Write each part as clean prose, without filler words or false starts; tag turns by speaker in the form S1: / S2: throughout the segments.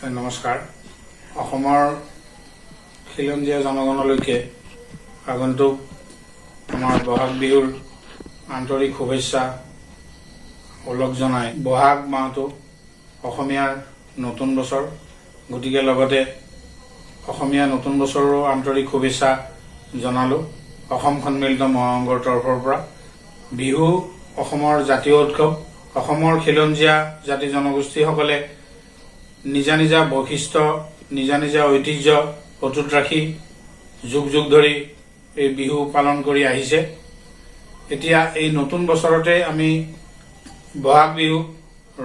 S1: নমস্কাৰ। অসমৰ খিলঞ্জীয়া জনগণলৈকে আগন্তুক আমাৰ বহাগ বিহুৰ আন্তৰিক শুভেচ্ছা ওলগ জনাই। বহাগ মাহটো অসমীয়াৰ নতুন বছৰ, গতিকে লগতে অসমীয়া নতুন বছৰৰ আন্তৰিক শুভেচ্ছা জনালোঁ অসম সন্মিলিত মহাসংঘৰ তৰফৰ পৰা। বিহু অসমৰ জাতীয় উৎসৱ। অসমৰ খিলঞ্জীয়া জাতি জনগোষ্ঠীসকলে নিজা নিজা বৈশিষ্ট্য, নিজা নিজা ঐতিহ্য অটুট ৰাখি যুগ যুগ ধৰি এই বিহু পালন কৰি আহিছে। এতিয়া এই নতুন বছৰতে আমি বহাগ বিহু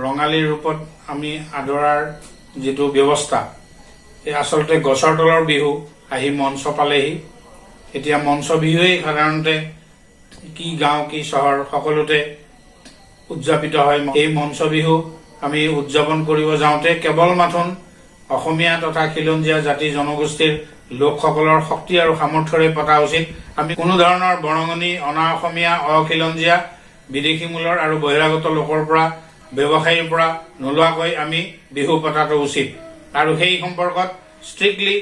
S1: ৰঙালীৰ ৰূপত আমি আদৰাৰ যিটো ব্যৱস্থা, এই আচলতে গছৰ তলৰ বিহু আহি মঞ্চ পালেহি। এতিয়া মঞ্চ বিহুৱেই সাধাৰণতে কি গাঁও কি চহৰ সকলোতে উদযাপিত হয়। এই মঞ্চ বিহু আমি উদযাপন কৰিব যাওঁতে কেৱল মাথোন অসমীয়া তথা খিলঞ্জীয়া জাতি জনগোষ্ঠীৰ লোকসকলৰ শক্তি আৰু সামৰ্থ্যৰে পতা উচিত। আমি কোনো ধৰণৰ বৰঙণি অনা অসমীয়া, অখিলঞ্জীয়া, বিদেশী মূলৰ আৰু বহিৰাগত লোকৰ পৰা, ব্যৱসায়ীৰ পৰা নোলোৱাকৈ আমি বিহু পতাটো উচিত। আৰু সেই সম্পৰ্কত ষ্ট্ৰিক্টলি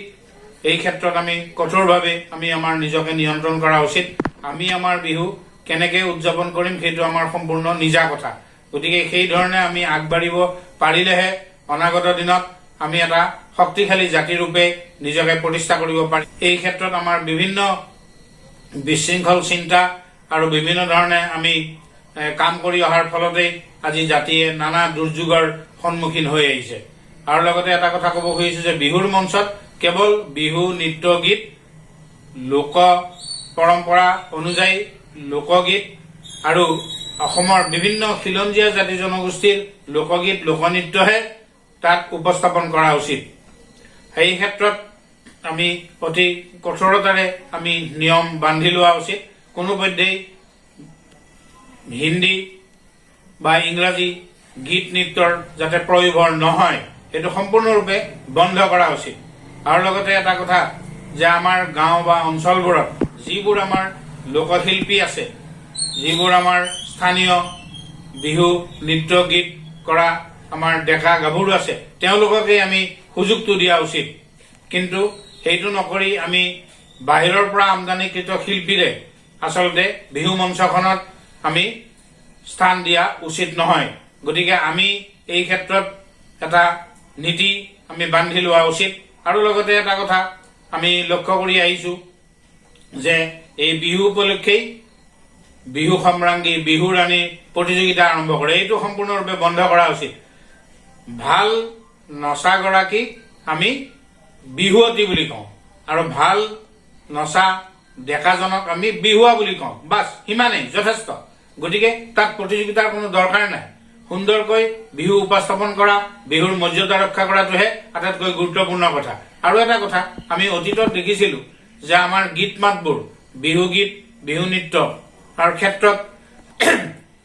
S1: এই ক্ষেত্ৰত আমি কঠোৰভাৱে আমি আমাৰ নিজকে নিয়ন্ত্ৰণ কৰা উচিত। আমি আমাৰ বিহু কেনেকৈ উদযাপন কৰিম সেইটো আমাৰ সম্পূৰ্ণ নিজা কথা। গতিকে সেই ধৰণে আমি আগবাঢ়িব পাৰিলেহে অনাগত দিনত আমি এটা শক্তিশালী জাতিৰূপে নিজকে প্ৰতিষ্ঠা কৰিব পাৰিম। এই ক্ষেত্ৰত আমাৰ বিভিন্ন বিশৃংখল চিন্তা আৰু বিভিন্ন ধৰণে আমি কাম কৰি অহাৰ ফলতেই আজি জাতিয়ে নানা দুৰ্যোগৰ সন্মুখীন হৈ আহিছে। আৰু লগতে এটা কথা ক'ব খুজিছো যে বিহুৰ মঞ্চত কেৱল বিহু নৃত্য গীত, লোক পৰম্পৰা অনুযায়ী লোকগীত আৰু অসমৰ বিভিন্ন খিলঞ্জীয়া জাতি জনগোষ্ঠীৰ লোকগীত, লোকনৃত্যহে তাত উপস্থাপন কৰা উচিত। সেই ক্ষেত্ৰত আমি অতি কঠোৰতাৰে আমি নিয়ম বান্ধি লোৱা উচিত। কোনোপধ্যেই হিন্দী বা ইংৰাজী গীত নৃত্যৰ যাতে প্ৰয়োভৰ নহয়, সেইটো সম্পূৰ্ণৰূপে বন্ধ কৰা উচিত। আৰু লগতে এটা কথা যে আমাৰ গাঁও বা অঞ্চলবোৰত যিবোৰ আমাৰ লোকশিল্পী আছে, যিবোৰ আমাৰ স্থানীয় বিহু নৃত্য গীত কৰা আমাৰ ডেকা গাভৰু আছে, তেওঁলোককে আমি সুযোগটো দিয়া উচিত। কিন্তু সেইটো নকৰি আমি বাহিৰৰ পৰা আমদানিকৃত শিল্পীৰে আচলতে বিহু মঞ্চখনত আমি স্থান দিয়া উচিত নহয়। গতিকে আমি এই ক্ষেত্ৰত এটা নীতি আমি বান্ধি লোৱা উচিত। আৰু লগতে এটা কথা আমি লক্ষ্য কৰি আহিছো যে এই বিহু উপলক্ষেই বিহু সম্ৰাংগী, বিহু ৰাণী প্ৰতিযোগিতা আৰম্ভ কৰে। এইটো সম্পূৰ্ণৰূপে বন্ধ কৰা উচিত। ভাল নচাগৰাকীক আমি বিহুৱতী বুলি কওঁ আৰু ভাল নচা ডেকাজনক আমি বিহুৱা বুলি কওঁ। বাছ সিমানেই যথেষ্ট। গতিকে তাত প্ৰতিযোগিতাৰ কোনো দৰকাৰ নাই। সুন্দৰকৈ বিহু উপস্থাপন কৰা, বিহুৰ মৰ্যাদা ৰক্ষা কৰাটোহে আটাইতকৈ গুৰুত্বপূৰ্ণ কথা। আৰু এটা কথা আমি অতীতত দেখিছিলো যে আমাৰ গীত মাতবোৰ, বিহু গীত, বিহু নৃত্য ক্ষেত্ৰত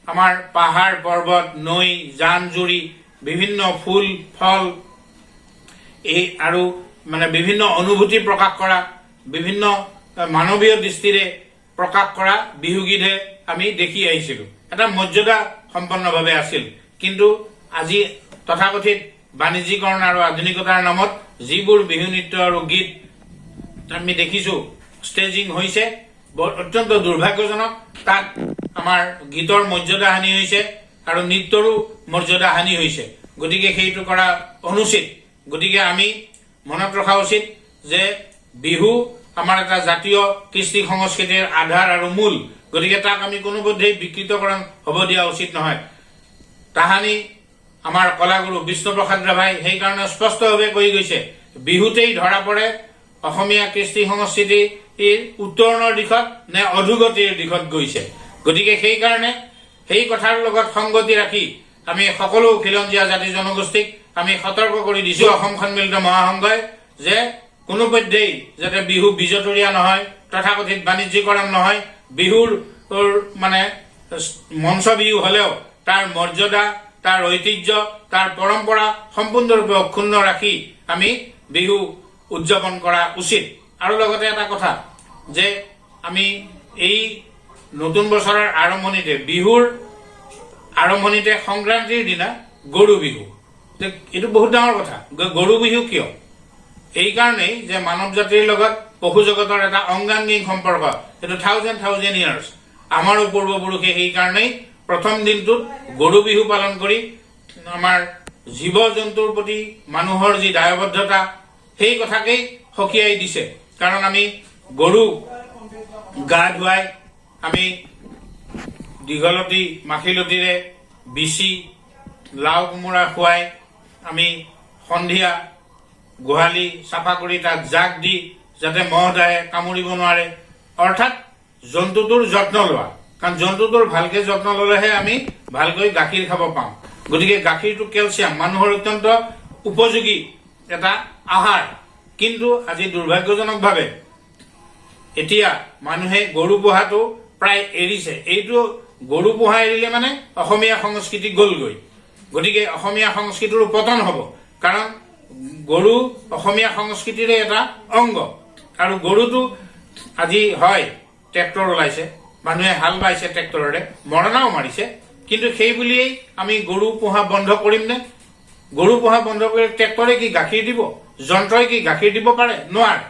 S1: আমাৰ পাহাৰ পৰ্বত, নৈ, জান জুৰি, বিভিন্ন ফুল ফল এই আৰু বিভিন্ন অনুভূতি প্ৰকাশ কৰা, বিভিন্ন মানৱীয় দৃষ্টিৰে প্ৰকাশ কৰা বিহুগীতহে আমি দেখি আহিছিলো। এটা মৰ্যাদা সম্পন্নভাৱে আছিল। কিন্তু আজি তথাকথিত বাণিজ্যিকৰণ আৰু আধুনিকতাৰ নামত যিবোৰ বিহু নৃত্য আৰু গীত আমি দেখিছো ষ্টেজিং হৈছে, অত্যন্ত দুৰ্ভাগ্যজনক। তাত আমাৰ গীতৰ মৰ্যাদা হানি হৈছে আৰু নৃত্যৰো মৰ্যাদা হানি হৈছে। গতিকে সেইটো কৰা অনুচিত। গতিকে আমি মনত ৰখা উচিত যে বিহু আমাৰ এটা জাতীয় কৃষ্টি সংস্কৃতিৰ আধাৰ আৰু মূল। গতিকে তাক আমি কোনোপধ্যেই বিকৃতকৰণ হ'ব দিয়া উচিত নহয়। তাহানি আমাৰ কলাগুৰু বিষ্ণুপ্ৰসাদ ৰাভাই সেইকাৰণে স্পষ্টভাৱে কৈ গৈছে, বিহুতেই ধৰা পৰে অসমীয়া কৃষ্টি সংস্কৃতিৰ উত্তৰণৰ দিশত নে অধোগতিৰ দিশত গৈছে। গতিকে সেইকাৰণে সেই কথাৰ লগত সংগতি ৰাখি আমি সকলো খিলঞ্জীয়া জাতি জনগোষ্ঠীক আমি সতৰ্ক কৰি দিছো অসম সন্মিলিত মহাসংঘই যে কোনোপধ্যেই যাতে বিহু বিজতৰীয়া নহয়, তথাকথিত বাণিজ্যিকৰণ নহয়। বিহুৰ মঞ্চ বিহু হলেও তাৰ মৰ্যাদা, তাৰ ঐতিহ্য, তাৰ পৰম্পৰা সম্পূৰ্ণৰূপে অক্ষুণ্ণ ৰাখি আমি বিহু উদযাপন কৰা উচিত। আৰু লগতে এটা কথা যে আমি এই নতুন বছৰৰ আৰম্ভণিতে, বিহুৰ আৰম্ভণিতে সংক্ৰান্তিৰ দিনা গৰু বিহু, এইটো বহুত ডাঙৰ কথা। গৰু বিহু কিয়? এই কাৰণেই যে মানৱ জাতিৰ লগত পশু জগতৰ এটা অংগাংগিক সম্পৰ্ক, এইটো থাউজেণ্ড ইয়াৰ্ছ। আমাৰো পূৰ্বপুৰুষে সেই কাৰণেই প্ৰথম দিনটোত গৰু বিহু পালন কৰি আমাৰ জীৱ জন্তুৰ প্ৰতি মানুহৰ যি দায়বদ্ধতা সেই কথাকেই সকীয়াই দিছে। কাৰণ আমি গৰু গা ধুৱাই আমি দীঘলতি মাখিলতিৰে বিচি লাও কোমোৰা খুৱাই আমি সন্ধিয়া গোহালি চাফা কৰি তাক জাক দি যাতে মহ দায়ে কামুৰিব নোৱাৰে, অৰ্থাৎ জন্তুটোৰ যত্ন লোৱা। কাৰণ জন্তুটোৰ ভালকে যত্ন ললেহে আমি ভালকৈ গাখীৰ খাব পাম। গতিকে গাখীৰটো কেলছিয়াম, মানুহৰ অত্যন্ত উপযোগী এটা আহাৰ। কিন্তু আজি দুৰ্ভাগ্যজনকভাৱে এতিয়া মানুহে গৰু পোহাটো প্ৰায় এৰিছে। এইটো গৰু পোহা এৰিলে মানে অসমীয়া সংস্কৃতি গলগৈ। গতিকে অসমীয়া সংস্কৃতিৰ পতন হ'ব। কাৰণ গৰু অসমীয়া সংস্কৃতিৰে এটা অংগ। আৰু গৰুটো আজি হয় ট্ৰেক্টৰ ওলাইছে, মানুহে হাল বাইছে ট্ৰেক্টৰেৰে, মৰণাও মাৰিছে, কিন্তু সেই বুলিয়েই আমি গৰু পোহা বন্ধ কৰিম নে? গৰু পোহা বন্ধ কৰি ট্ৰেক্টৰে কি গাখীৰ দিব? যন্ত্ৰই কি গাখীৰ দিব পাৰে? নোৱাৰে।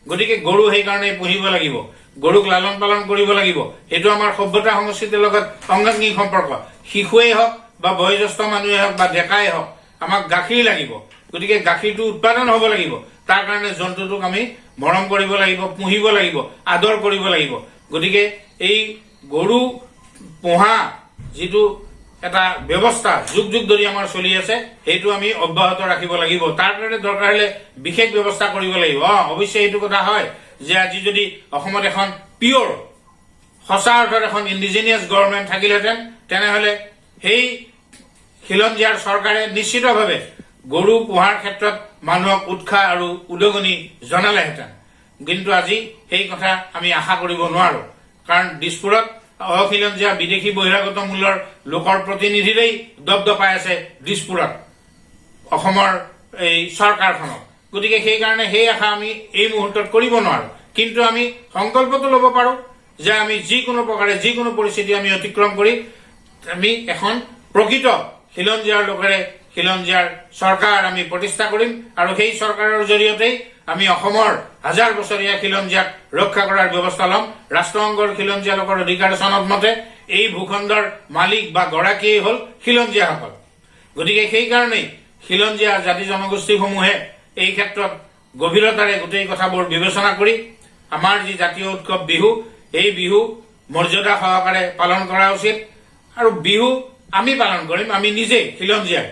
S1: গতিকে গৰু সেইকাৰণে পুহিব লাগিব, গৰুক লালন পালন কৰিব লাগিব। সেইটো আমাৰ সভ্যতা সংস্কৃতিৰ লগত অংগাংগিক সম্পৰ্ক। শিশুৱেই হওক বা বয়োজ্যেষ্ঠ মানুহে হওক বা ডেকাই হওক, আমাক গাখীৰ লাগিব। গতিকে গাখীৰটো উৎপাদন হ'ব লাগিব। তাৰ কাৰণে জন্তুটোক আমি মৰম কৰিব লাগিব, পুহিব লাগিব, আদৰ কৰিব লাগিব। গতিকে এই গৰু পোহা যিটো এটা ব্যৱস্থা যুগ যুগ ধৰি আমাৰ চলি আছে, সেইটো আমি অব্যাহত ৰাখিব লাগিব। তাৰ কাৰণে দৰকাৰ হলে বিশেষ ব্যৱস্থা কৰিব লাগিব। অৱশ্যে এইটো কথা হয় যে আজি যদি অসমত এখন পিয়ৰ সঁচা অৰ্থত এখন ইণ্ডিজিনিয়াছ গভৰ্ণমেণ্ট থাকিলহেঁতেন, তেনেহলে সেই খিলঞ্জীয়াৰ চৰকাৰে নিশ্চিতভাৱে গৰু পোহাৰ ক্ষেত্ৰত মানুহক উৎসাহ আৰু উদগনি জনালেহেঁতেন। কিন্তু আজি সেই কথা আমি আশা কৰিব নোৱাৰো। কাৰণ দিছপুৰত অখিলঞ্জীয়া বিদেশী বহিৰাগত মূলৰ লোকৰ প্ৰতিনিধিৰেই দপদপাই আছে দিছপুৰত অসমৰ এই চৰকাৰখনক। গতিকে সেইকাৰণে সেই আশা আমি এই মুহূৰ্তত কৰিব নোৱাৰো। কিন্তু আমি সংকল্পটো ল'ব পাৰো যে আমি যিকোনো প্ৰকাৰে যিকোনো পৰিস্থিতি আমি অতিক্ৰম কৰি আমি এখন প্ৰকৃত খিলঞ্জীয়াৰ লোকেৰে খিলঞ্জীয়াৰ চৰকাৰ আমি প্ৰতিষ্ঠা কৰিম। আৰু সেই চৰকাৰৰ জৰিয়তেই আমি অসমৰ হাজাৰ বছৰীয়া খিলঞ্জীয়াক ৰক্ষা কৰাৰ ব্যৱস্থা ল'ম। ৰাষ্ট্ৰসংঘৰ খিলঞ্জীয়া লোকৰ অধিকাৰ চনদ মতে এই ভূখণ্ডৰ মালিক বা গৰাকীয়ে হ'ল খিলঞ্জীয়াসকল। গতিকে সেইকাৰণেই খিলঞ্জীয়া জাতি জনগোষ্ঠীসমূহে এই ক্ষেত্ৰত গভীৰতাৰে গোটেই কথাবোৰ বিবেচনা কৰি আমাৰ যি জাতীয় উৎসৱ বিহু, এই বিহু মৰ্যাদা সহকাৰে পালন কৰা উচিত। আৰু বিহু আমি পালন কৰিম, আমি নিজে খিলঞ্জীয়াই।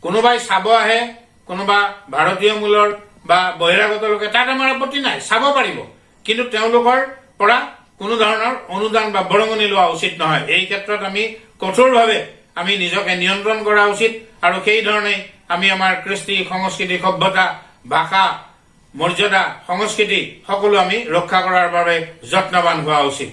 S1: কোনোবাই চাব আহে, কোনোবা ভাৰতীয় মূলৰ বা বহিৰাগত লোকে, তাত আমাৰ আপত্তি নাই, চাব পাৰিব। কিন্তু তেওঁলোকৰ পৰা কোনো ধৰণৰ অনুদান বা বৰঙণি লোৱা উচিত নহয়। এই ক্ষেত্ৰত আমি কঠোৰভাৱে আমি নিজকে নিয়ন্ত্ৰণ কৰা উচিত। আৰু সেই ধৰণেই আমি আমাৰ কৃষ্টি সংস্কৃতি সভ্যতা ভাষা মৰ্যাদা সংস্কৃতি সকলো আমি ৰক্ষা কৰাৰ বাবে যত্নৱান হোৱা উচিত।